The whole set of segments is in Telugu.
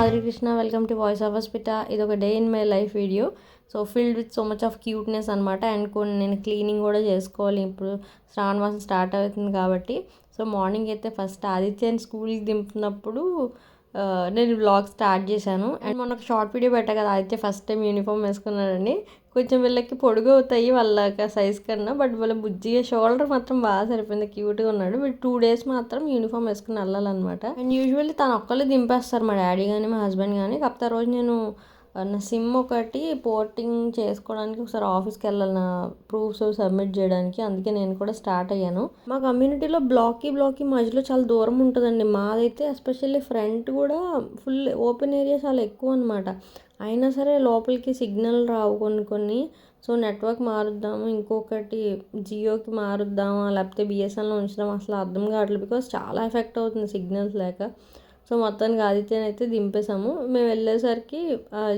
Madhuri Krishna. Welcome to voice of Hospita. ఇది ఒక day in my life video. So filled with so much of cuteness అనమాట. అండ్ కొన్ని నేను క్లీనింగ్ కూడా చేసుకోవాలి, ఇప్పుడు శ్రావణ మాసం స్టార్ట్ అవుతుంది కాబట్టి. సో మార్నింగ్ అయితే ఫస్ట్ ఆదిత్యని స్కూల్కి దింపుతున్నప్పుడు నేను వ్లాగ్ స్టార్ట్ చేశాను. అండ్ మొన్న ఒక షార్ట్ వీడియో పెట్టా కదా, ఆదిత్య ఫస్ట్ టైం యూనిఫామ్ వేసుకున్నాడని. కొంచెం వీళ్ళకి పొడుగు అవుతాయి వాళ్ళ సైజ్ కన్నా, బట్ వాళ్ళ బుజ్జిగా షోల్డర్ మాత్రం బాగా సరిపోయింది, క్యూట్గా ఉన్నాడు. బట్ 2 days మాత్రం యూనిఫామ్ వేసుకుని వెళ్ళాలన్నమాట. అండ్ యూజువల్లీ తను ఒక్కళ్ళు దింపేస్తారు, మా డాడీ కానీ మా హస్బెండ్ కానీ. కాకపోతే ఆ రోజు నేను నా సిమ్ ఒకటి పోర్టింగ్ చేసుకోవడానికి ఒకసారి ఆఫీస్కి వెళ్ళాలి, నా ప్రూఫ్స్ సబ్మిట్ చేయడానికి. అందుకే నేను కూడా స్టార్ట్ అయ్యాను. మా కమ్యూనిటీలో బ్లాక్కి మధ్యలో చాలా దూరం ఉంటుందండి. మాదైతే ఎస్పెషల్లీ ఫ్రంట్ కూడా ఫుల్ ఓపెన్ ఏరియా చాలా ఎక్కువ అనమాట. అయినా సరే లోపలికి సిగ్నల్ రావు కొన్ని. సో నెట్వర్క్ మారుద్దాము, ఇంకొకటి జియోకి మారుద్దామా లేకపోతే బిఎస్ఎన్ఎల్లో ఉంచుదాం అసలు అర్థం కావట్లేదు. బికాస్ చాలా ఎఫెక్ట్ అవుతుంది సిగ్నల్స్ లేక. సో మొత్తానికి ఆదిత్యని అయితే దింపేసాము. మేము వెళ్ళేసరికి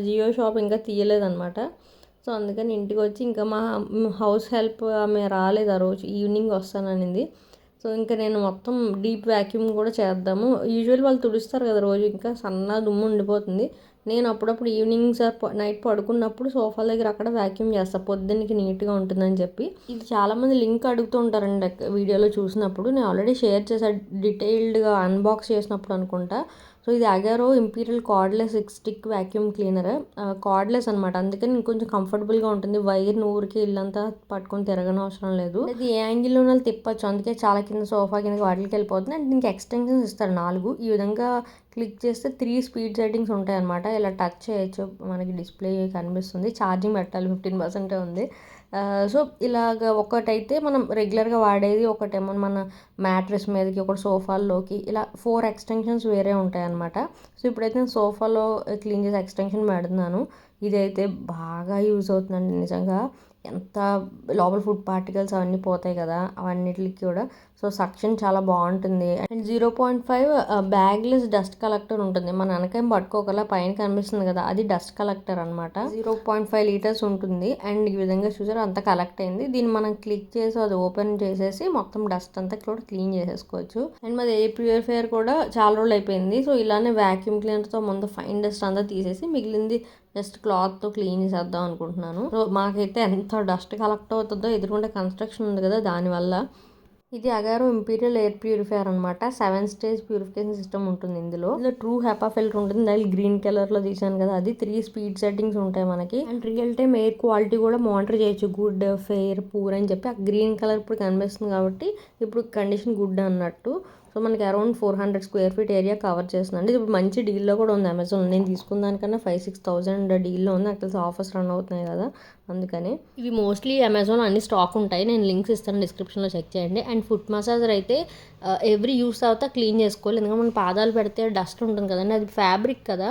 జియో షాప్ ఇంకా తీయలేదన్నమాట. సో అందుకని ఇంటికి వచ్చి ఇంకా మా హౌస్ హెల్ప్ ఆమె రాలేదు ఆ రోజు, ఈవినింగ్ వస్తాననింది. సో ఇంకా నేను మొత్తం డీప్ వ్యాక్యూమ్ కూడా చేద్దాము. యూజువల్ వాళ్ళు తుడుస్తారు కదా రోజు, ఇంకా సన్న దుమ్ము ఉండిపోతుంది. నేను అప్పుడప్పుడు ఈవినింగ్స్ నైట్ పడుకున్నప్పుడు సోఫాల దగ్గర అక్కడ వ్యాక్యూమ్ చేస్తాను, పొద్దున్నకి నీట్గా ఉంటుందని చెప్పి. ఇది చాలామంది లింక్ అడుగుతూ ఉంటారండి వీడియోలో చూసినప్పుడు. నేను ఆల్రెడీ షేర్ చేశాను డీటెయిల్డ్గా అన్బాక్స్ చేసినప్పుడు అనుకుంటా. సో ఇది Agaro imperial cardless stick vacuum cleaner. Cardless అనమాట, అందుకని ఇంకొంచెం కంఫర్టబుల్గా ఉంటుంది. వైర్ ఊరికి ఇల్లంతా పట్టుకొని తిరగని అవసరం లేదు. ఇది ఏ యాంగిల్లో తిప్పచ్చు, అందుకే చాలా కింద సోఫా కింద వాటికి వెళ్ళిపోతుంది. అండ్ దీనికి ఎక్స్టెన్షన్స్ ఇస్తారు 4. ఈ విధంగా క్లిక్ చేస్తే 3 స్పీడ్ సెట్టింగ్స్ ఉంటాయి అనమాట. ఇలా టచ్ చేయొచ్చు, మనకి డిస్ప్లే కనిపిస్తుంది. ఛార్జింగ్ పెట్టాలి, 15% ఉంది. సో ఇలాగ ఒకటైతే మనం రెగ్యులర్గా వాడేది, ఒకటేమో మన మ్యాట్రెస్ మీదకి, ఒకటి సోఫాల్లోకి, ఇలా 4 ఎక్స్టెన్షన్స్ వేరే ఉంటాయి అనమాట. సో ఇప్పుడైతే నేను సోఫాలో క్లీన్ చేసి ఎక్స్టెన్షన్ పెడుతున్నాను. ఇదైతే బాగా యూజ్ అవుతుందండి నిజంగా. ఎంత లోపల ఫుడ్ పార్టికల్స్ అవన్నీ పోతాయి కదా, అవన్నిటికి కూడా. సో సక్షన్ చాలా బాగుంటుంది. అండ్ 0.5 బ్యాగ్లెస్ డస్ట్ కలెక్టర్ ఉంటుంది. మన వెనకేం పట్టుకోగల, పైన కనిపిస్తుంది కదా, అది డస్ట్ కలెక్టర్ అనమాట. 0.5 లీటర్స్ ఉంటుంది. అండ్ ఈ విధంగా చూసారు అంతా కలెక్ట్ అయింది. దీన్ని మనం క్లిక్ చేసి అది ఓపెన్ చేసేసి మొత్తం డస్ట్ అంతా కూడా క్లీన్ చేసేసుకోవచ్చు. అండ్ మాది ఎయిర్ ప్యూరిఫైయర్ కూడా చాలా రోజులు అయిపోయింది. సో ఇలానే వ్యాక్యూమ్ క్లీనర్తో ముందు ఫైన్ డస్ట్ అంతా తీసేసి మిగిలింది జస్ట్ క్లాత్తో క్లీన్ చేసేద్దాం అనుకుంటున్నాను. సో మాకైతే ఎంత డస్ట్ కలెక్ట్ అవుతుందో, ఎదురుకుంటే కన్స్ట్రక్షన్ ఉంది కదా దానివల్ల. ఇది అగారో ఇంపీరియల్ ఎయిర్ ప్యూరిఫైయర్ అనమాట. 7 స్టేజ్ ప్యూరిఫికేషన్ సిస్టమ్ ఉంటుంది ఇందులో ట్రూ హెపా ఫిల్టర్ ఉంటుంది. దాని గ్రీన్ కలర్లో తీసాను కదా, అది 3 స్పీడ్ సెట్టింగ్స్ ఉంటాయి మనకి. And real time air quality కూడా మానిటర్ చేయొచ్చు, గుడ్, ఫెయిర్, పూర్ అని చెప్పి. ఆ గ్రీన్ కలర్ ఇప్పుడు కనిపిస్తుంది కాబట్టి ఇప్పుడు కండిషన్ గుడ్ అన్నట్టు. సో మనకి around 400 square feet area cover చేస్తుందండి. ఇప్పుడు మంచి డీల్లో కూడా ఉంది అమెజాన్. నేను తీసుకున్న దానికన్నా 5,000-6,000 డీల్లో ఉంది. నాకు తెలిసి ఆఫర్స్ రన్ అవుతున్నాయి కదా, అందుకని. ఇవి మోస్ట్లీ అమెజాన్ అన్ని స్టాక్ ఉంటాయి, నేను లింక్స్ ఇస్తాను డిస్క్రిప్షన్లో, చెక్ చేయండి. అండ్ ఫుట్ మసాజర్ అయితే ఎవ్రీ యూస్ తర్వాత క్లీన్ చేసుకోవాలి, ఎందుకంటే మన పాదాలు పెడితే డస్ట్ ఉంటుంది కదండి, అది ఫ్యాబ్రిక్ కదా,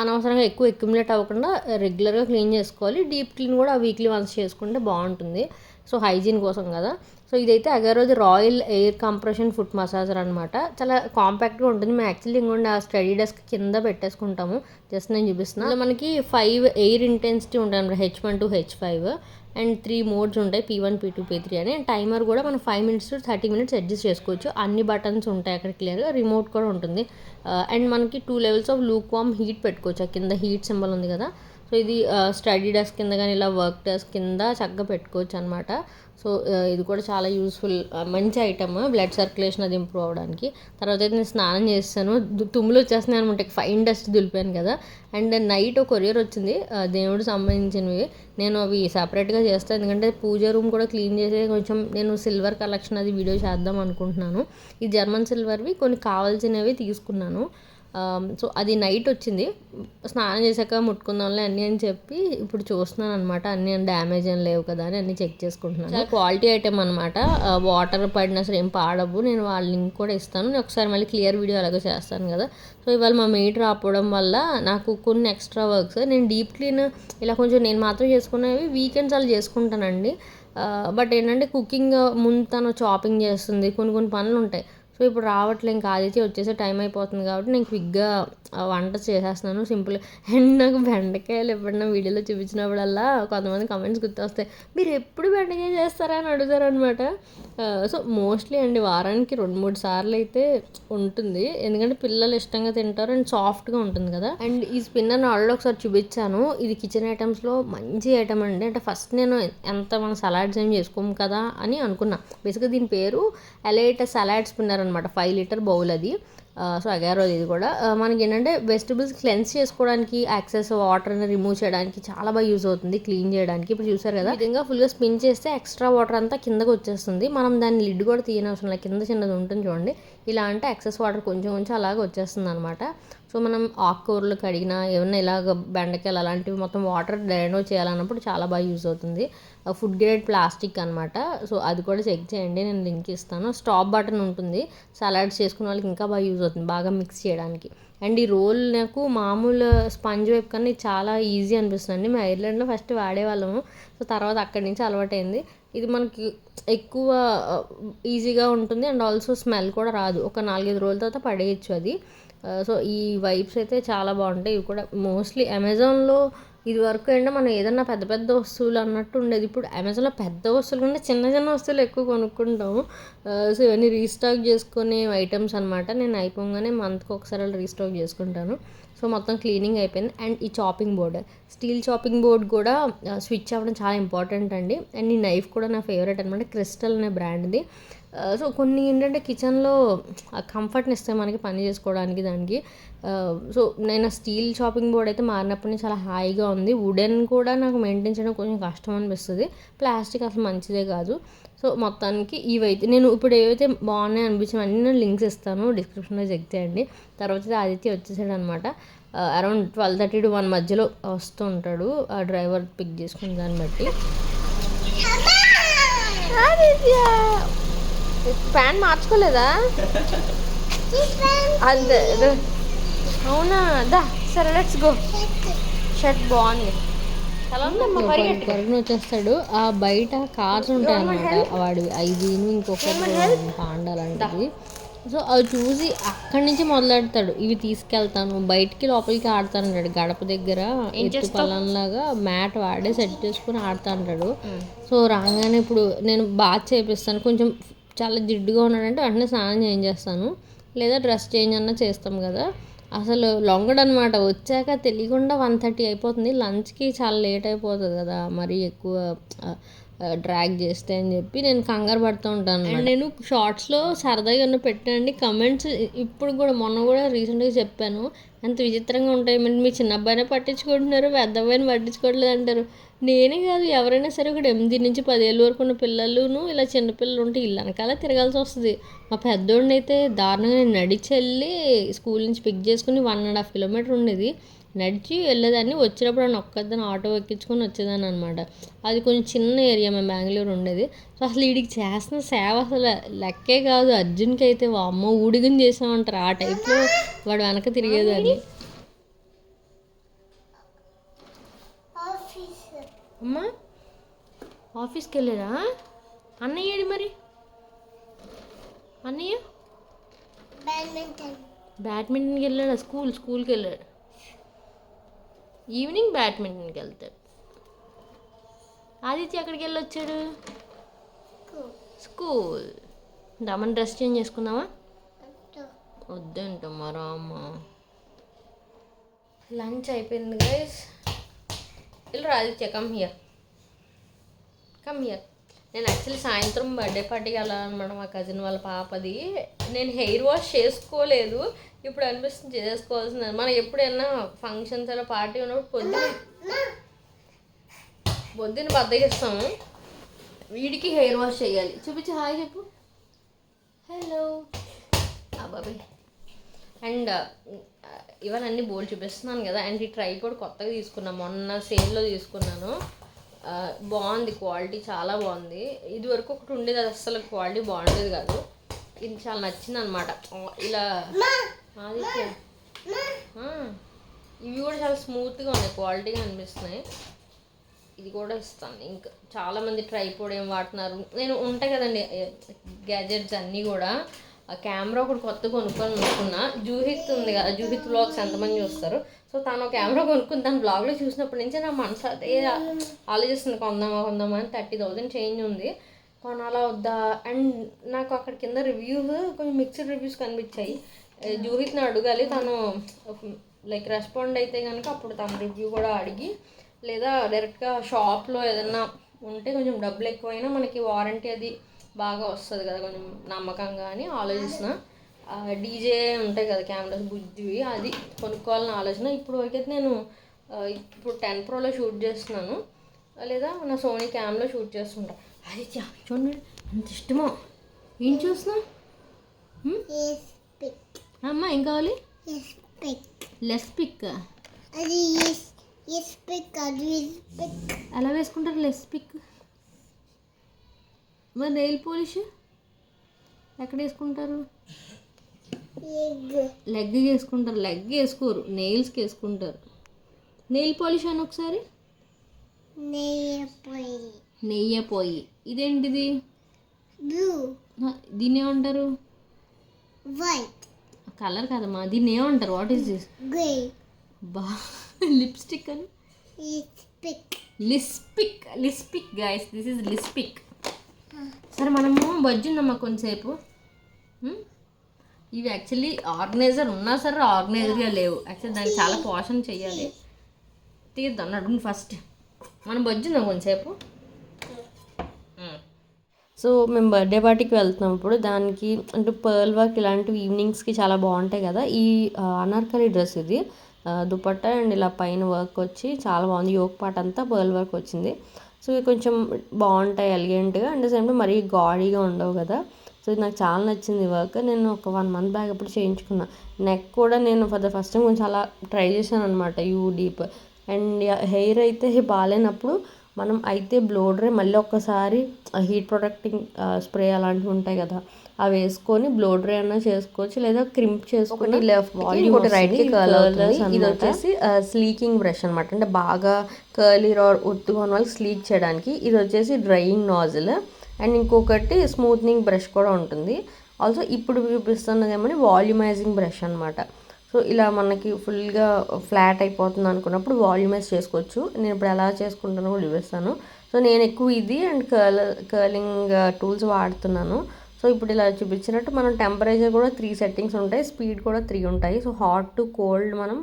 అనవసరంగా ఎక్కువ అక్యుములేట్ అవ్వకుండా రెగ్యులర్గా క్లీన్ చేసుకోవాలి. డీప్ క్లీన్ కూడా వీక్లీ వన్స్ చేసుకుంటే బాగుంటుంది. సో హైజీన్ కోసం కదా. సో ఇదైతే అగరోది royal air compression foot massager అనమాట. చాలా కాంపాక్ట్గా ఉంటుంది. మేము యాక్చువల్లీ ఇంకొండి ఆ స్టడీ డెస్క్ కింద పెట్టేసుకుంటాము. జస్ట్ నేను చూపిస్తున్నాను. మనకి 5 ఎయిర్ ఇంటెన్సిటీ ఉంటాయి అన్నమాట, H1 to H5. And 3 modes ఉంటాయి, P1, P2, P3 అని. అండ్ టైమర్ కూడా మనం 5 minutes to 30 minutes అడ్జస్ట్ చేసుకోవచ్చు. అన్ని బటన్స్ ఉంటాయి అక్కడ క్లియర్గా, రిమోట్ కూడా ఉంటుంది. అండ్ మనకి 2 levels of Luke warm heat పెట్టుకోవచ్చు. కింద హీట్ సింబల్ ఉంది కదా, సో ఇది స్టడీ డెస్క్ కింద కానీ ఇలా వర్క్ డెస్క్ కింద చక్కగా పెట్టుకోవచ్చు అనమాట. సో ఇది కూడా చాలా యూస్ఫుల్, మంచి ఐటమ్, బ్లడ్ సర్క్యులేషన్ అది ఇంప్రూవ్ అవ్వడానికి. తర్వాత అయితే నేను స్నానం చేస్తాను, తుమ్ములు వచ్చేస్తున్నాయి అనమాట, ఫైన్ డస్ట్ దులిపాను కదా. అండ్ నైట్ ఒక కొరియర్ వచ్చింది, దేవుడికి సంబంధించినవి. నేను అవి సపరేట్గా చేస్తాను, ఎందుకంటే పూజ రూమ్ కూడా క్లీన్ చేసి కొంచెం నేను సిల్వర్ కలెక్షన్ అది వీడియో చేద్దాం అనుకుంటున్నాను. ఈ జర్మన్ సిల్వర్వి కొన్ని కావాల్సినవి తీసుకున్నాను. సో అది నైట్ వచ్చింది, స్నానం చేశాక ముట్టుకుందాంలే అన్నీ అని చెప్పి ఇప్పుడు చూస్తున్నాను అనమాట. అన్నీ డ్యామేజ్ ఏం లేవు కదా అని అన్నీ చెక్ చేసుకుంటున్నాను. చాలా క్వాలిటీ ఐటమ్ అనమాట, వాటర్ పడినా సరే ఏం పాడవు. నేను వాళ్ళ లింక్ కూడా ఇస్తాను, నేను ఒకసారి మళ్ళీ క్లియర్ వీడియో అలాగే చేస్తాను కదా. సో ఇవాళ మా మెయిట్ రాకపోవడం వల్ల నాకు కొన్ని ఎక్స్ట్రా వర్క్స్, నేను డీప్ క్లీన్ ఇలా కొంచెం నేను మాత్రం చేసుకునేవి వీకెండ్స్ అలా చేసుకుంటానండి. బట్ ఏంటంటే కుకింగ్ ముందు తను చాపింగ్ చేస్తుంది, కొన్ని పనులు ఉంటాయి. సో ఇప్పుడు రావట్లే, ఇంకా ఆదిత్య వచ్చేసే టైం అయిపోతుంది కాబట్టి నేను క్విక్గా వంట చేసేస్తున్నాను సింపుల్. అండ్ నాకు బెండకాయలు ఎప్పుడన్నా వీడియోలో చూపించినప్పుడల్లా కొంతమంది కమెంట్స్ గుర్తొస్తాయి, మీరు ఎప్పుడు బెండకాయ చేస్తారా అని అడుగుతారు అనమాట. సో మోస్ట్లీ అండి వారానికి 2-3 సార్లు అయితే ఉంటుంది, ఎందుకంటే పిల్లలు ఇష్టంగా తింటారు అండ్ సాఫ్ట్గా ఉంటుంది కదా. అండ్ ఈ స్పిన్నర్ని ఆల్రెడీ ఒకసారి చూపించాను, ఇది కిచెన్ ఐటమ్స్లో మంచి ఐటమ్ అండి. అంటే ఫస్ట్ నేను ఎంత మనం సలాడ్స్ ఏం చేసుకోము కదా అని అనుకున్నా. బేసిక్గా దీని పేరు ఎలైట్ సలాడ్ స్పిన్నర్ అనమాట, 5 లీటర్ బౌల్ అది. సో అగారోది ఇది కూడా మనకి ఏంటంటే వెజిటబుల్స్ క్లెన్స్ చేసుకోవడానికి, యాక్సెస్ వాటర్ని రిమూవ్ చేయడానికి చాలా బాగా యూజ్ అవుతుంది, క్లీన్ చేయడానికి. ఇప్పుడు చూసారు కదా, ఈ విధంగా ఫుల్గా స్పిన్ చేస్తే ఎక్స్ట్రా వాటర్ అంతా కిందకు వచ్చేస్తుంది. మనం దాన్ని లిడ్ కూడా తీయనవసరం లేదు, కింద చిన్నది ఉంటుంది చూడండి, ఇలా అంటే ఎక్సెస్ వాటర్ కొంచెం కొంచెం అలాగే వచ్చేస్తుంది అనమాట. సో మనం ఆకుకూరలు కడిగినా ఏమన్నా ఇలాగ బెండకాయలు అలాంటివి మొత్తం వాటర్ డ్రైన్ చేయాలన్నప్పుడు చాలా బాగా యూజ్ అవుతుంది. ఫుడ్ గ్రేడ్ ప్లాస్టిక్ అనమాట. సో అది కూడా చెక్ చేయండి, నేను లింక్ ఇస్తాను. స్టాప్ బటన్ ఉంటుంది, సలాడ్స్ చేసుకున్న వాళ్ళకి ఇంకా బాగా యూజ్ అవుతుంది బాగా మిక్స్ చేయడానికి. అండ్ ఈ రోల్ నాకు మామూలు స్పంజ్ వైపు కన్నా ఇది చాలా ఈజీ అనిపిస్తుంది. మేము ఐర్లాండ్లో ఫస్ట్ వాడేవాళ్ళము, సో తర్వాత అక్కడి నుంచి అలవాటైంది. ఇది మనకి ఎక్కువ ఈజీగా ఉంటుంది అండ్ ఆల్సో స్మెల్ కూడా రాదు, ఒక 4-5 రోజుల తర్వాత పడేయచ్చు అది. సో ఈ వైప్స్ అయితే చాలా బాగుంటాయి. ఇవి కూడా మోస్ట్లీ అమెజాన్లో ఇది వరకు ఏంటంటే మనం ఏదన్నా పెద్ద పెద్ద వస్తువులు అన్నట్టు ఉండేది, ఇప్పుడు అమెజాన్లో పెద్ద వస్తువులు కంటే చిన్న చిన్న వస్తువులు ఎక్కువ కొనుక్కుంటాము. సో ఇవన్నీ రీస్టాక్ చేసుకునే ఐటమ్స్ అనమాట. నేను అయిపోగానే మంత్కి ఒకసారి అలా రీస్టాక్ చేసుకుంటాను. సో మొత్తం క్లీనింగ్ అయిపోయింది. అండ్ ఈ chopping board, steel chopping board కూడా స్విచ్ అవ్వడం చాలా ఇంపార్టెంట్ అండి. అండ్ ఈ నైఫ్ కూడా నా ఫేవరెట్ అనమాట, క్రిస్టల్ అనే బ్రాండ్ది. సో కొన్ని ఏంటంటే కిచెన్లో కంఫర్ట్ని ఇస్తాయి మనకి పని చేసుకోవడానికి దానికి. సో నేను స్టీల్ చాపింగ్ బోర్డ్ అయితే మారినప్పటి నుంచి చాలా హాయిగా ఉంది. వుడెన్ కూడా నాకు మెయింటైన్ చేయడం కొంచెం కష్టం అనిపిస్తుంది, ప్లాస్టిక్ అసలు మంచిదే కాదు. సో మొత్తానికి ఇవైతే నేను ఇప్పుడు ఏవైతే బాగున్నాయి అనిపించినవన్నీ నేను లింక్స్ ఇస్తాను, డిస్క్రిప్షన్లో చెక్ చేయండి. తర్వాత ఆదిత్య వచ్చేసాడు అనమాట, అరౌండ్ 12:30 to 1 మధ్యలో వస్తూ ఉంటాడు, ఆ డ్రైవర్ పిక్ చేసుకుని దాన్ని బట్టి. ఫ్యాన్ మార్చుకోలేదా? అంతే, అవునా? దా సరే లెట్స్ గో. షర్ట్ బాగుంది, త్వరగా వచ్చేస్తాడు. ఆ బయట కార్స్ ఉంటాయి అన్నమాట, వాడు 5 ఇంకొకటి పాండాలంటది. సో అవి చూసి అక్కడి నుంచి మొదలెడతాడు, ఇవి తీసుకెళ్తాను బయటికి లోపలికి ఆడతాను అంటాడు. గడప దగ్గర ఎత్తు పలంలాగా మ్యాట్ వాడే సెట్ చేసుకుని ఆడుతా అంటాడు. సో రాగానే ఇప్పుడు నేను బాత్ చేపిస్తాను, కొంచెం చాలా జిడ్డుగా ఉన్నాడంటే వెంటనే స్నానం చేయించేస్తాను, లేదా డ్రెస్ చేంజ్ అన్నా చేస్తాం కదా. అసలు లొంగడనమాట, వచ్చాక తెలియకుండా 1:30 అయిపోతుంది. లంచ్కి చాలా లేట్ అయిపోతుంది కదా, మరీ ఎక్కువ డ్రాగ్ చేస్తే అని చెప్పి నేను కంగారు పడుతూ ఉంటాను. అండ్ నేను షార్ట్స్లో సరదాగా పెట్టానండి కమెంట్స్, ఇప్పుడు కూడా మొన్న కూడా రీసెంట్గా చెప్పాను, అంత విచిత్రంగా ఉంటాయి, మీ చిన్న అబ్బాయినే పట్టించుకుంటున్నారు, పెద్ద అబ్బాయిని పట్టించుకోవట్లేదు అంటారు. నేనే కాదు ఎవరైనా సరే, ఒక 8 నుంచి 10 ఏళ్ళ వరకు ఉన్న పిల్లలును ఇలా చిన్నపిల్లలు ఉంటే ఇల్లు వెనకాల తిరగాల్సి వస్తుంది. మా పెద్దోడిని అయితే దారుణంగా నేను నడిచి వెళ్ళి స్కూల్ నుంచి పిక్ చేసుకుని 1.5 కిలోమీటర్ ఉండేది, నడిచి వెళ్ళేదాన్ని. వచ్చినప్పుడు నన్ను ఒక్కదాన్ని ఆటో ఎక్కించుకొని వచ్చేదాన్ని అనమాట. అది కొంచెం చిన్న ఏరియా, మేము బెంగళూరు ఉండేది. సో అసలు వీడికి చేస్తున్న సేవ అసలు లెక్కే కాదు. అర్జున్కి అయితే అమ్మ ఊడిగని చేసామంటారు, ఆ టైప్లో వాడు వెనక తిరిగేదాన్ని. అమ్మా ఆఫీస్కి వెళ్ళారా? అన్నయ్య ఏడి మరి? అన్నయ్య బ్యాడ్మింటన్కి వెళ్ళాడా? స్కూల్కి వెళ్ళాడు, ఈవినింగ్ బ్యాడ్మింటన్కి వెళ్తాడు. ఆదిత్య అక్కడికి వెళ్ళొచ్చాడు, స్కూల్. దమన్ డ్రెస్ చేంజ్ చేసుకుందామా? వద్దంటమ్మా రామ్మ. లంచ్ అయిపోయింది గైస్. వెళ్ళరు ఆదిత్య, కమ్ హియర్. నేను యాక్చువల్లీ సాయంత్రం బర్త్డే పార్టీకి వెళ్ళాలన్నమాట, మా కజిన్ వాళ్ళ పాపది. నేను హెయిర్ వాష్ చేసుకోలేదు, ఇప్పుడు అనిపిస్తుంది చేసుకోవాల్సింది. మనం ఎప్పుడైనా ఫంక్షన్స్ అలా పార్టీ ఉన్నప్పుడు పొద్దున్న బద్దకిస్తాము, వీడికి హెయిర్ వాష్ చేయాలి. చూపించి హాయ్ చెప్పు, హలో బాబాయ్. అండ్ ఇవాళ అన్ని బోల్ చూపిస్తున్నాను కదా. అండ్ ఈ ట్రైపోడ్ కొత్తగా తీసుకున్నాను, మొన్న సేల్లో తీసుకున్నాను. బాగుంది, క్వాలిటీ చాలా బాగుంది. ఇది వరకు ఒకటి ఉండేది, అది అస్సలు క్వాలిటీ బాగుండేది కాదు. ఇది చాలా నచ్చింది అనమాట. ఇలా ఇవి కూడా చాలా స్మూత్గా ఉన్నాయి, క్వాలిటీగా అనిపిస్తున్నాయి. ఇది కూడా ఇస్తాను. ఇంకా చాలామంది ట్రైపోడ్ ఏం వాడుతున్నారు, నేను ఉంటాయి కదండి గ్యాజెట్స్ అన్నీ కూడా, ఆ కెమెరా ఒకటి కొత్త కొనుక్కొని అనుకున్నా. జూహిత్ ఉంది కదా, జూహిత్ వ్లాగ్స్ ఎంతమంది చూస్తారు. సో తను కెమెరా కొనుక్కుని తను బ్లాగ్లో చూసినప్పటి నుంచి నా మనసు అదే ఆలోచిస్తుంది, కొందామా అని. 30,000 చేంజ్ ఉంది, కొనాలా వద్దా. అండ్ నాకు అక్కడ కింద రివ్యూస్ కొంచెం మిక్స్డ్ రివ్యూస్ కనిపించాయి. జూహిత్ని అడగాలి, తను లైక్ రెస్పాండ్ అయితే కనుక అప్పుడు తన రివ్యూ కూడా అడిగి, లేదా డైరెక్ట్గా షాప్లో ఏదన్నా ఉంటే కొంచెం డబ్బులు ఎక్కువైనా మనకి వారంటీ అది బాగా వస్తుంది కదా, కొంచెం నమ్మకంగా అని ఆలోచిస్తున్న. డీజే ఉంటాయి కదా కెమెరాస్ బుజ్జివి, అది కొనుక్కోవాలని ఆలోచన. ఇప్పుడు వరకైతే నేను ఇప్పుడు 10 Proలో షూట్ చేస్తున్నాను, లేదా నా సోనీ క్యామ్లో షూట్ చేస్తుంటా. అది చూడండి ఎంత ఇష్టమో. ఏం చూస్తున్నా అమ్మా? ఏం కావాలి? Lipstick. ఎలా వేసుకుంటారు లెస్ పిక్? మరి నెయిల్ పాలిష్ ఎక్కడ వేసుకుంటారు? లెగ్ వేసుకుంటారు. లెగ్ వేసుకోరు, నెయిల్స్కి వేసుకుంటారు. నెయిల్ పాలిష్ అని ఒకసారి. నెయ్యిపోయి. ఇదేంటిది? దీన్ని ఏమంటారు? వైట్ కలర్ కదమ్మా, దీన్ని ఏమంటారు? What is this? బా లిప్స్టిక్ అని. లిస్పిక్ గైస్, దిస్ ఈజ్ లిస్పిక్. సరే మనము బజ్జుందమ్మా కొంచెంసేపు. ఇవి యాక్చువల్లీ ఆర్గనైజర్ ఉన్నా సరే ఆర్గనైజర్గా లేవు. యాక్చువల్లీ దానికి చాలా పోషణ చెయ్యాలి. తీద్దాం నడుము ఫస్ట్. మనం బజ్జుందాం కొంచెంసేపు. సో మేము బర్త్డే పార్టీకి వెళ్తున్నాం ఇప్పుడు. దానికి అంటే పర్ల్ వర్క్ ఇలాంటివి ఈవినింగ్స్కి చాలా బాగుంటాయి కదా. ఈ అనార్కలి డ్రెస్ ఇది, దుపట్టా అండ్ ఇలా పైన వర్క్ వచ్చి చాలా బాగుంది. యోక్ పార్ట్ అంతా పర్ల్ వర్క్ వచ్చింది. సో ఇవి కొంచెం బాగుంటాయి ఎలిగెంట్గా, అండ్ సేమ్ టైం మరీ గాడీగా ఉండవు కదా. సో ఇది నాకు చాలా నచ్చింది వర్క్. నేను ఒక 1 month బ్యాక్ అప్పుడు చేయించుకున్నా. నెక్ కూడా నేను ఫర్ ద ఫస్ట్ టైం కొంచెం అలా ట్రై చేశాను అనమాట, యూ డీప్. అండ్ హెయిర్ అయితే బాగాలేనప్పుడు మనం అయితే బ్లో డ్రై మళ్ళీ ఒక్కసారి హీట్ ప్రొటెక్టింగ్ స్ప్రే అలాంటివి ఉంటాయి కదా, అవి వేసుకొని బ్లో డ్రై అన్నా చేసుకోవచ్చు, లేదా క్రింప్ చేసుకుని లెఫ్ట్ వాల్యూమ్ రైట్కి కర్ల్ అవుతుంది. ఇది వచ్చేసి స్లీకింగ్ బ్రష్ అనమాట, అంటే బాగా కర్లీ ఒత్తుగా ఉన్న వాళ్ళకి స్లీక్ చేయడానికి. ఇది వచ్చేసి డ్రైయింగ్ నాజిల్. అండ్ ఇంకొకటి స్మూత్నింగ్ బ్రష్ కూడా ఉంటుంది. ఆల్సో ఇప్పుడు చూపిస్తున్నది ఏమని వాల్యూమైజింగ్ బ్రష్ అనమాట. సో ఇలా మనకి ఫుల్గా ఫ్లాట్ అయిపోతుంది అనుకున్నప్పుడు వాల్యూమైజ్ చేసుకోవచ్చు. నేను ఇప్పుడు ఎలా చేసుకుంటానో కూడా చూపిస్తాను. సో నేను ఎక్కువ ఇది అండ్ కర్లింగ్ టూల్స్ వాడుతున్నాను. సో ఇప్పుడు ఇలా చూపించినట్టు మనం టెంపరేచర్ కూడా 3 settings ఉంటాయి, స్పీడ్ కూడా 3 ఉంటాయి. సో హాట్ టు కోల్డ్ మనం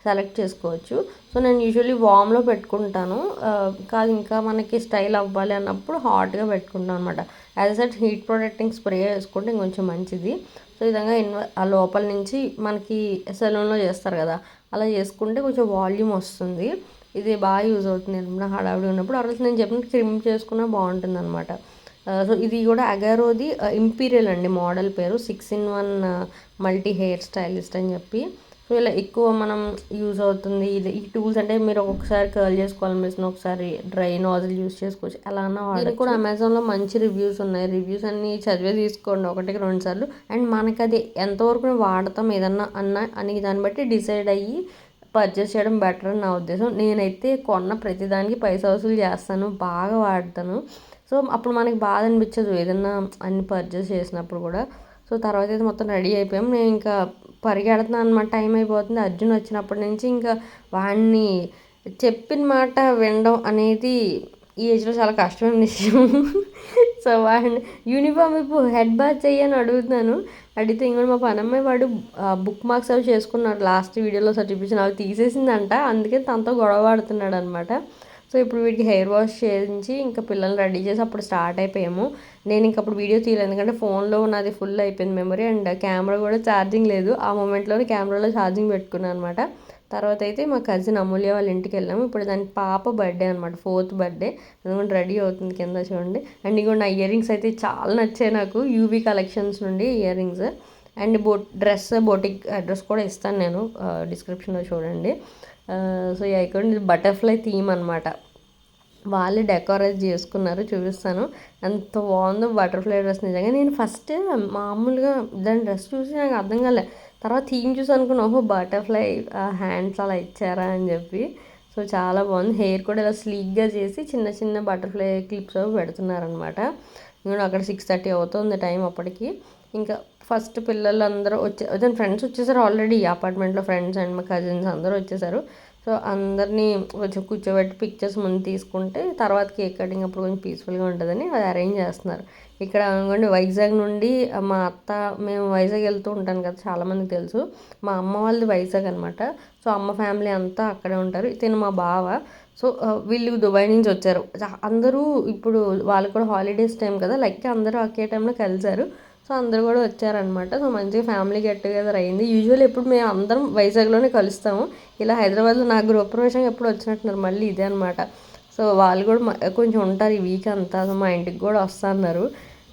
సెలెక్ట్ చేసుకోవచ్చు. సో నేను యూజువల్లీ వామ్లో పెట్టుకుంటాను, కాదు ఇంకా మనకి స్టైల్ అవ్వాలి అన్నప్పుడు హాట్గా పెట్టుకుంటాను అనమాట. As such heat protecting spray వేసుకుంటే ఇంకొంచెం మంచిది. సో ఈ విధంగా ఆ లోపల నుంచి మనకి సెలూన్లో చేస్తారు కదా, అలా చేసుకుంటే కొంచెం వాల్యూమ్ వస్తుంది. ఇది బాగా యూజ్ అవుతుంది ఏమన్నా హడావిడి ఉన్నప్పుడు. అసలు నేను చెప్పినట్టు క్రిమ్ చేసుకున్నా బాగుంటుంది అనమాట. సో ఇది కూడా అగారోది ఇంపీరియల్ అండి మోడల్ పేరు. 6-in-1 మల్టీ హెయిర్ స్టైలిస్ట్ అని చెప్పి. సో ఇలా ఎక్కువ మనం యూజ్ అవుతుంది ఇది. ఈ టూల్స్ అంటే మీరు ఒక్కొక్కసారి కర్ల్ చేసుకోవాలనిపిస్తుంది, ఒకసారి డ్రై నాజిల్ యూజ్ చేసుకోవచ్చు, ఎలా అన్నా వాడచ్చు. కూడా అమెజాన్లో మంచి రివ్యూస్ ఉన్నాయి. రివ్యూస్ అన్నీ చదివే తీసుకోండి 1-2 సార్లు. అండ్ మనకి అది ఎంతవరకు వాడతాం ఏదన్నా అని దాన్ని బట్టి డిసైడ్ అయ్యి పర్చేస్ చేయడం బెటర్ అని నా ఉద్దేశం. నేనైతే కొన్న ప్రతిదానికి పైసా వసూలు చేస్తాను, బాగా వాడతాను. సో అప్పుడు మనకి బాధ అనిపించదు ఏదన్నా అన్ని పర్చేస్ చేసినప్పుడు కూడా. సో తర్వాత అయితే మొత్తం రెడీ అయిపోయాం. నేను ఇంకా పరిగెడుతున్నాను అనమాట, టైం అయిపోతుంది. అర్జున్ వచ్చినప్పటి నుంచి ఇంకా వాడిని చెప్పిన మాట వినడం అనేది ఈ ఏజ్లో చాలా కష్టమైన విషయం. సో వాడిని యూనిఫామ్ ఇప్పుడు హెడ్ బాత్ చెయ్యని అడుగుతున్నాను. అడిగితే ఇంకోటి మా పనమ్మాయి వాడు బుక్ మార్క్స్ అవి చేసుకున్నాడు, లాస్ట్ వీడియోలో సార్ చూపించిన అవి తీసేసిందంట. అందుకే తనతో గొడవ పడుతున్నాడు అనమాట. సో ఇప్పుడు వీడికి హెయిర్ వాష్ చేయించి ఇంకా పిల్లల్ని రెడీ చేసి అప్పుడు స్టార్ట్ అయిపోయాము. నేను ఇంక అప్పుడు వీడియో తీయలేదు, ఎందుకంటే ఫోన్లో నాది ఫుల్ అయిపోయింది మెమరీ, అండ్ కెమెరా కూడా ఛార్జింగ్ లేదు. ఆ మూమెంట్లోనే కెమెరాలో ఛార్జింగ్ పెట్టుకున్నాను అనమాట. తర్వాత అయితే మా కజిన్ అమూల్య వాళ్ళ ఇంటికి వెళ్ళాము. ఇప్పుడు దాని పాప బర్త్డే అనమాట, 4th బర్త్డే. అందుకని రెడీ అవుతుంది కింద చూడండి. అండ్ ఇంకో నా ఇయర్ రింగ్స్ అయితే చాలా నచ్చాయి నాకు, యూవీ కలెక్షన్స్ నుండి ear rings. And boutique address కూడా ఇస్తాను నేను డిస్క్రిప్షన్లో చూడండి. సో ఇక్కడ బటర్ఫ్లై థీమ్ అనమాట, వాళ్ళే డెకరేట్ చేసుకున్నారు, చూపిస్తాను ఎంత బాగుందో బటర్ఫ్లై డ్రెస్. నిజంగా నేను ఫస్ట్ మామూలుగా దాని డ్రెస్ చూసి నాకు అర్థం కాలే, తర్వాత థీమ్ చూసి అనుకున్నా ఓహో బటర్ఫ్లై హ్యాండ్స్ అలా ఇచ్చారా అని చెప్పి. సో చాలా బాగుంది. హెయిర్ కూడా ఇలా స్లీక్గా చేసి చిన్న చిన్న బటర్ఫ్లై క్లిప్స్ పెడుతున్నారనమాట. ఇంకా అక్కడ 6:30 అవుతుంది టైం అప్పటికి. ఇంకా ఫస్ట్ పిల్లలందరూ అదే ఫ్రెండ్స్ వచ్చేసారు ఆల్రెడీ, అపార్ట్మెంట్లో ఫ్రెండ్స్ అండ్ మా కజిన్స్ అందరూ వచ్చేసారు. సో అందరినీ కొంచెం కూర్చోబెట్టి పిక్చర్స్ ముందు తీసుకుంటే తర్వాత కేక్ కటింగ్ అప్పుడు కొంచెం పీస్ఫుల్గా ఉంటుందని అది అరేంజ్ చేస్తున్నారు. ఇక్కడ అనుకోండి వైజాగ్ నుండి మా అత్త, మేము వైజాగ్ వెళ్తూ ఉంటాను కదా, చాలామందికి తెలుసు. మా అమ్మ వాళ్ళది వైజాగ్ అనమాట. సో అమ్మ ఫ్యామిలీ అంతా అక్కడే ఉంటారు. ఇతను మా బావ. సో వీళ్ళు దుబాయ్ నుంచి వచ్చారు. అందరూ ఇప్పుడు వాళ్ళు కూడా హాలిడేస్ టైం కదా, లైక్ అందరూ ఒకే టైంలో కలిశారు. సో అందరూ కూడా వచ్చారనమాట. సో మంచిగా ఫ్యామిలీ గెట్ టుగెదర్ అయింది. యూజువల్ ఎప్పుడు మేము అందరం వైజాగ్లోనే కలుస్తాము. ఇలా హైదరాబాద్లో నా గృహప్రవేశం ఎప్పుడు వచ్చినట్టున్నారు, మళ్ళీ ఇదే అనమాట. సో వాళ్ళు కూడా కొంచెం ఉంటారు ఈ వీక్ అంతా. సో మా ఇంటికి కూడా వస్తా అన్నారు.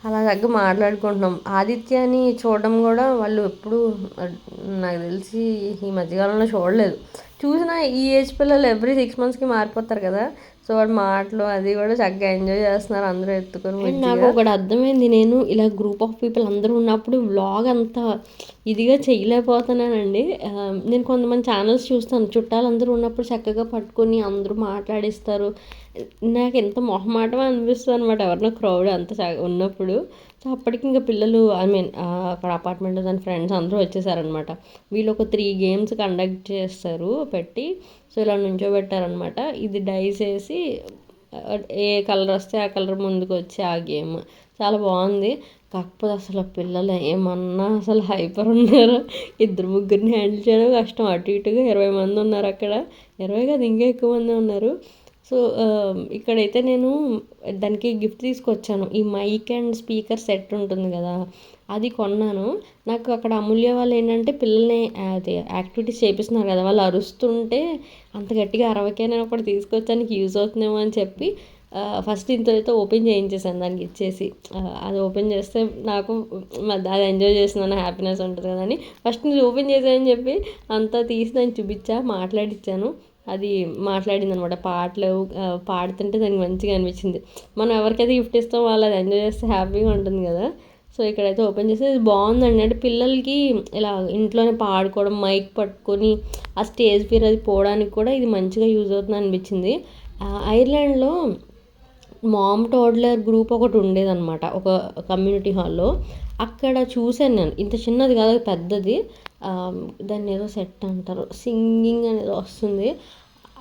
అలా దగ్గర మాట్లాడుకుంటున్నాం. ఆదిత్యని చూడడం కూడా వాళ్ళు ఎప్పుడు నాకు తెలిసి ఈ మధ్యకాలంలో చూడలేదు. చూసినా ఈ ఏజ్ పిల్లలు ఎవ్రీ 6 monthsకి మారిపోతారు కదా. సో వాడు మాటలు అది కూడా చక్కగా ఎంజాయ్ చేస్తున్నారు అందరూ ఎత్తుకొని. నాకు ఒకటి అర్థమైంది, నేను ఇలా గ్రూప్ ఆఫ్ పీపుల్ అందరూ ఉన్నప్పుడు వ్లాగ్ అంతా ఇదిగా చేయలేకపోతున్నానండి. నేను కొంతమంది ఛానల్స్ చూస్తాను, చుట్టాలు అందరూ ఉన్నప్పుడు చక్కగా పట్టుకొని అందరూ మాట్లాడిస్తారు. నాకు ఎంత మొహమాటం అనిపిస్తుంది అనమాట ఎవరినో క్రౌడ్ అంత ఉన్నప్పుడు. సో అప్పటికి ఇంకా పిల్లలు అక్కడ అపార్ట్మెంట్లో దాని ఫ్రెండ్స్ అందరూ వచ్చేసారనమాట. వీళ్ళు ఒక 3 games కండక్ట్ చేస్తారు పెట్టి. సో ఇలా నుంచోబెట్టారనమాట. ఇది డైస్ వేసి ఏ కలర్ వస్తే ఆ కలర్ ముందుకు వచ్చి ఆ గేమ్ చాలా బాగుంది. కాకపోతే అసలు పిల్లలు ఏమన్నా అసలు హైపర్ ఉన్నారు. 2-3 హ్యాండిల్ చేయడం కష్టం. అటు ఇటుగా 20 మంది ఉన్నారు అక్కడ. 20 కాదు, ఇంకా ఎక్కువ మంది ఉన్నారు. సో ఇక్కడైతే నేను దానికి గిఫ్ట్ తీసుకొచ్చాను. ఈ మైక్ అండ్ స్పీకర్ సెట్ ఉంటుంది కదా, అది కొన్నాను. నాకు అక్కడ అమూల్య వాళ్ళు ఏంటంటే పిల్లల్ని అది యాక్టివిటీస్ చేపిస్తున్నారు కదా, వాళ్ళు అరుస్తుంటే అంత గట్టిగా అరవకే నేను ఒకటి తీసుకొచ్చానికి యూజ్ అవుతుందేమో అని చెప్పి ఫస్ట్ ఇంతైతే ఓపెన్ చేయించేసాను దానికి ఇచ్చేసి. అది ఓపెన్ చేస్తే నాకు అది ఎంజాయ్ చేస్తున్నాను, హ్యాపీనెస్ ఉంటుంది కదా అని ఫస్ట్ నేను ఓపెన్ చేసానని చెప్పి అంతా తీసి దాన్ని చూపించా, మాట్లాడిచ్చాను. అది మాట్లాడింది అనమాట. పాటలు పాడుతుంటే దానికి మంచిగా అనిపించింది. మనం ఎవరికైతే గిఫ్ట్ ఇస్తామో వాళ్ళు అది ఎంజాయ్ చేస్తే హ్యాపీగా ఉంటుంది కదా. సో ఇక్కడైతే ఓపెన్ చేస్తే ఇది బాగుందండి. అంటే పిల్లలకి ఇలా ఇంట్లోనే పాడుకోవడం, మైక్ పట్టుకొని ఆ స్టేజ్ ఫియర్ అది పోవడానికి కూడా ఇది మంచిగా యూజ్ అవుతుంది అనిపించింది. ఐర్లాండ్లో మామ్ టోడ్లర్ గ్రూప్ ఒకటి ఉండేదన్నమాట ఒక కమ్యూనిటీ హాల్లో. అక్కడ చూశాను నేను. ఇంత చిన్నది కాదు, పెద్దది. దాన్ని ఏదో సెట్ అంటారు, సింగింగ్ అనేది వస్తుంది.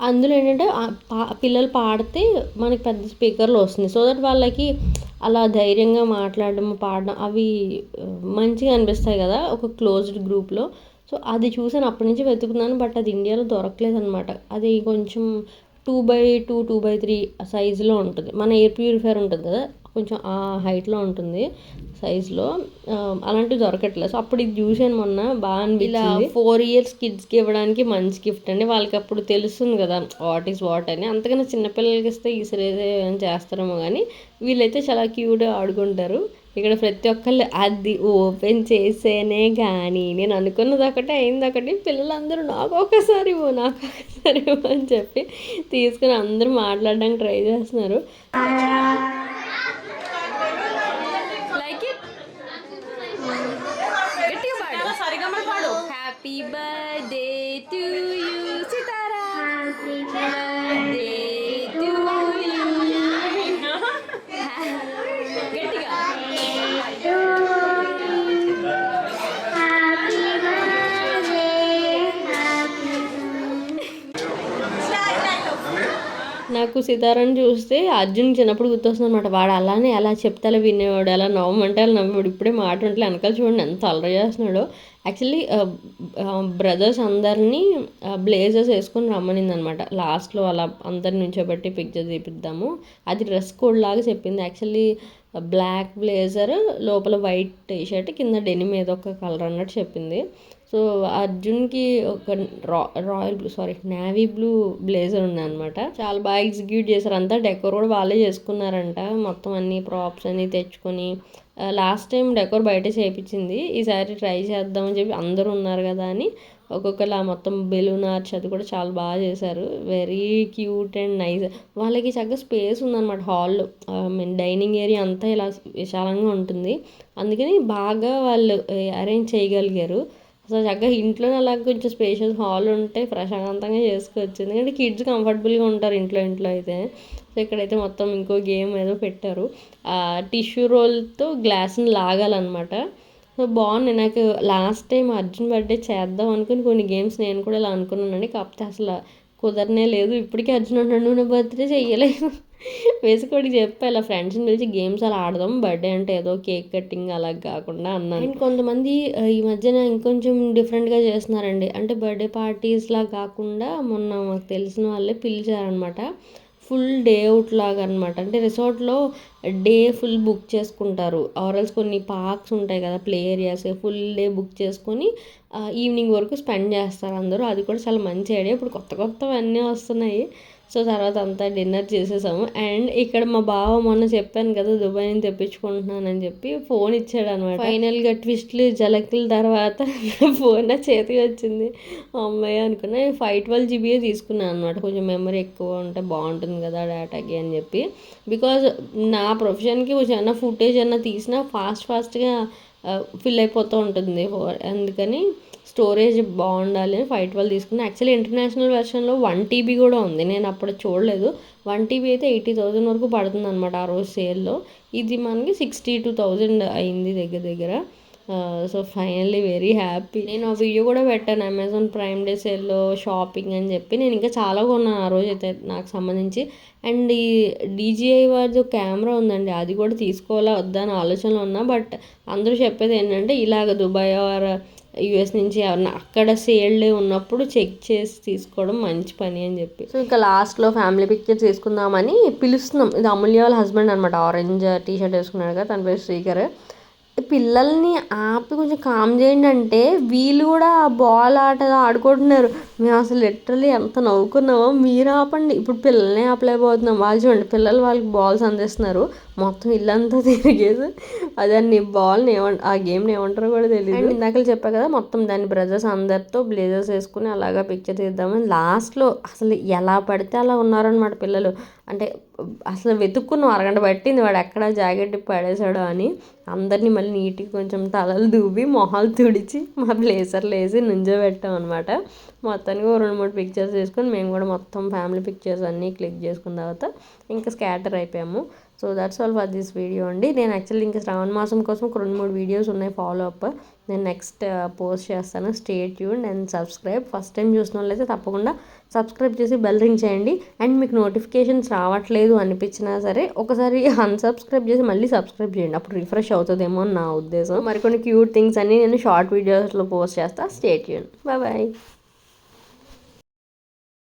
అందులో ఏంటంటే పిల్లలు పాడితే మనకి పెద్ద స్పీకర్లో వస్తుంది. సో దట్ వాళ్ళకి అలా ధైర్యంగా మాట్లాడడం, పాడడం అవి మంచిగా అనిపిస్తాయి కదా ఒక క్లోజ్డ్ గ్రూప్లో. సో అది చూసాను, అప్పటి నుంచి వెతుకుతున్నాను. బట్ అది ఇండియాలో దొరకలేదు అనమాట. అది కొంచెం 2x2, 2x3 సైజులో ఉంటుంది. మన ఎయిర్ ప్యూరిఫైయర్ ఉంటుంది కదా, కొంచెం ఆ హైట్లో ఉంటుంది సైజులో. అలాంటివి దొరకట్లేదు. సో అప్పుడు ఇది చూసాను మొన్న, బాగా అనిపించింది. ఇలా 4 years కిడ్స్కి ఇవ్వడానికి మంచి గిఫ్ట్ అండి. వాళ్ళకి అప్పుడు తెలుస్తుంది కదా వాట్ ఈస్ వాట్ అని. అంతకన్నా చిన్నపిల్లలకి ఇస్తే ఈసరేదే అని చేస్తారేమో కానీ వీళ్ళైతే చాలా క్యూట్గా ఆడుకుంటారు. ఇక్కడ ప్రతి ఒక్కళ్ళు అది ఓపెన్ చేసేనే కానీ నేను అనుకున్నది ఒకటే అయింది ఒకటి. పిల్లలందరూ నాకు ఒకసారి అని చెప్పి తీసుకుని అందరూ మాట్లాడడానికి ట్రై చేస్తున్నారు. Happy birthday to you Sitara, happy birthday to you. గట్టిగా నాకు సితారాని చూస్తే అర్జున్ చిన్నప్పుడు గుర్తొస్తుంది అనమాట. వాడు అలానే అలా చెప్తే అలా వినేవాడు, అలా నవ్వమంటే అలా నవ్వేవాడు. ఇప్పుడే మాట ఉంటే వెనకాల చూడండి ఎంత అలర చేస్తున్నాడో. యాక్చువల్లీ బ్రదర్స్ అందరినీ బ్లేజర్స్ వేసుకొని రమ్మనింది అనమాట. లాస్ట్లో అలా అందరి నుంచోబెట్టి పిక్చర్ తీపిద్దాము, అది డ్రెస్ కోడ్ లాగా చెప్పింది. యాక్చువల్లీ బ్లాక్ బ్లేజర్, లోపల వైట్ టీషర్ట్, కింద డెనిమ్ ఏదో ఒక కలర్ అన్నట్టు చెప్పింది. సో అర్జున్కి ఒక royal blue navy blue blazer ఉందన్నమాట. చాలా బాగా ఎగ్జిక్యూట్ చేశారు. అంతా డెకోర్ కూడా వాళ్ళే చేసుకున్నారంట. మొత్తం అన్ని ప్రాప్స్ అన్నీ తెచ్చుకొని. లాస్ట్ టైం డెకోర్ బయట చేయించింది, ఈసారి ట్రై చేద్దామని చెప్పి అందరూ ఉన్నారు కదా అని ఒక్కొక్కలా మొత్తం బెలూన్ ఆర్చ్ అది కూడా చాలా బాగా చేశారు. Very cute and nice. వాళ్ళకి చక్కగా స్పేస్ ఉందన్నమాట హాల్లో. డైనింగ్ ఏరియా అంతా ఇలా విశాలంగా ఉంటుంది. అందుకని బాగా వాళ్ళు అరేంజ్ చేయగలిగారు. సో చక్కగా ఇంట్లోనే అలా కొంచెం స్పేషియస్ హాల్ ఉంటే ప్రశాంతంగా చేసుకోవచ్చు. ఎందుకంటే కిడ్స్ కంఫర్టబుల్గా ఉంటారు ఇంట్లో అయితే. సో ఇక్కడైతే మొత్తం ఇంకో గేమ్ ఏదో పెట్టారు. టిష్యూ రోల్తో గ్లాస్ని లాగాలన్నమాట. సో బాగున్నాయి. నాకు లాస్ట్ టైం అర్జున్ బర్త్డే చేద్దాం అనుకుని కొన్ని గేమ్స్ నేను కూడా ఇలా అనుకున్నానండి, కాకపోతే అసలు కుదరనే లేదు. ఇప్పటికీ అర్జున్ అంటాడు నువ్వు నా బర్త్డే చెయ్యలేదు. వేసుకోడికి చెప్పా ఇలా ఫ్రెండ్స్ని పిలిచి గేమ్స్ అలా ఆడదాం, బర్త్డే అంటే ఏదో కేక్ కటింగ్ అలా కాకుండా అన్నాను. అండ్ కొంతమంది ఈ మధ్యన ఇంకొంచెం డిఫరెంట్గా చేస్తున్నారండి, అంటే బర్త్డే పార్టీస్లా కాకుండా మొన్న మాకు తెలిసిన వాళ్ళే పిలిచారనమాట. ఫుల్ డే అవుట్ లాగా అనమాట, అంటే రిసార్ట్లో డే ఫుల్ బుక్ చేసుకుంటారు, ఆర్ఎల్స్ కొన్ని పార్క్స్ ఉంటాయి కదా play areas, full day book చేసుకొని ఈవినింగ్ వరకు స్పెండ్ చేస్తారు అందరూ. అది కూడా చాలా మంచి ఐడియా. ఇప్పుడు కొత్త కొత్తవన్నీ వస్తున్నాయి. సో తర్వాత అంతా డిన్నర్ చేసేసాము. అండ్ ఇక్కడ మా బావ మొన్న చెప్పాను కదా దుబాయ్ నుంచి తెప్పించుకుంటున్నానని చెప్పి ఫోన్ ఇచ్చాడు అనమాట. ఫైనల్గా ట్విస్ట్లు జలకుల తర్వాత ఫోన్ నా చేతికి వచ్చింది. అమ్మాయి అనుకున్నా 512 GB తీసుకున్నాను అనమాట, కొంచెం మెమరీ ఎక్కువ ఉంటే బాగుంటుంది కదా డేటాకి అని చెప్పి. బికాజ్ నా ప్రొఫెషన్కి కొంచెం ఏమన్నా ఫుటేజ్ అన్నా తీసినా ఫాస్ట్గా ఫిల్ అయిపోతూ ఉంటుంది, అందుకని స్టోరేజ్ బాగుండాలి 512 తీసుకున్నాను. యాక్చువల్లీ ఇంటర్నేషనల్ వెర్షన్లో 1 TB కూడా ఉంది, నేను అప్పుడు చూడలేదు. 1 TB అయితే 80,000 వరకు పడుతుంది అనమాట ఆ రోజు సేల్లో. ఇది మనకి 62,000 అయింది దగ్గర దగ్గర. So finally very happy. నేను ఆ వీడియో కూడా పెట్టాను అమెజాన్ ప్రైమ్ డే సేల్లో షాపింగ్ అని చెప్పి. నేను ఇంకా చాలా కొన్నాను ఆ రోజు అయితే నాకు సంబంధించి. అండ్ ఈ DJI వారిది కెమెరా ఉందండి, అది కూడా తీసుకోవాలా వద్దా అని ఆలోచనలో ఉన్నా. బట్ అందరూ చెప్పేది ఏంటంటే ఇలాగ దుబాయ్ ఆర్ US నుంచి ఎవరన్నా అక్కడ సేల్ డే ఉన్నప్పుడు చెక్ చేసి తీసుకోవడం మంచి పని అని చెప్పి. సో ఇంకా లాస్ట్లో ఫ్యామిలీ పిక్చర్ తీసుకుందామని పిలుస్తున్నాం. ఇది అమూల్య వాళ్ళ హస్బెండ్ అనమాట, ఆరెంజ్ టీషర్ట్ వేసుకున్నాడు కదా, తన పేరు శ్రీకర్. పిల్లల్ని ఆపి కొంచెం కామ్ చేయండి అంటే వీళ్ళు కూడా ఆ బాల్ ఆట ఆడుకుంటున్నారు. మేము అసలు లిటరల్లీ ఎంత నవ్వుకున్నామో. మీరు ఆపండి, ఇప్పుడు పిల్లల్ని ఆపలేకపోతున్నాం. వాళ్ళు చూడండి పిల్లలు వాళ్ళకి బాల్స్ అందిస్తున్నారు, మొత్తం ఇల్లంతా తిరిగేసి అదాన్ని బాల్ని ఆ గేమ్ని ఏమంటారో కూడా తెలియదు. అండ్ ఇందాక చెప్పా కదా మొత్తం దాని బ్రదర్స్ అందరితో బ్లేజర్స్ వేసుకుని అలాగా పిక్చర్ తీద్దామని లాస్ట్లో అసలు ఎలా పడితే అలా ఉన్నారనమాట పిల్లలు. అంటే అసలు వెతుక్కున్నాం, అరగంట పట్టింది వాడు ఎక్కడ జాకెట్ పడేసాడో అని. అందరినీ మళ్ళీ నీట్గా కొంచెం తలలు దూబి మొహాలు తుడిచి మా బ్లేజర్లు వేసి నుంచోబెట్టాం అనమాట. మొత్తానికి 2-3 పిక్చర్స్ తీసుకొని మేము కూడా మొత్తం ఫ్యామిలీ పిక్చర్స్ అన్నీ క్లిక్ చేసుకున్న తర్వాత ఇంకా స్కాటర్ అయిపోయాము. So that's all for this video అండి. నేను యాక్చువల్లీ ఇంకా శ్రావణ మాసం కోసం ఒక 2-3 వీడియోస్ ఉన్నాయి ఫాలో అప్, నేను నెక్స్ట్ పోస్ట్ చేస్తాను. Stay tuned and subscribe. First time చూసిన వాళ్ళైతే తప్పకుండా సబ్స్క్రైబ్ చేసి బెల్ రింగ్ చేయండి. అండ్ మీకు నోటిఫికేషన్స్ రావట్లేదు అనిపించినా సరే ఒకసారి అన్సబ్స్క్రైబ్ చేసి మళ్ళీ సబ్స్క్రైబ్ చేయండి, అప్పుడు రిఫ్రెష్ అవుతుందేమో అని నా ఉద్దేశం. మరికొన్ని క్యూట్ థింగ్స్ అన్నీ నేను షార్ట్ వీడియోస్లో పోస్ట్ చేస్తాను. Stay tuned. బాయ్.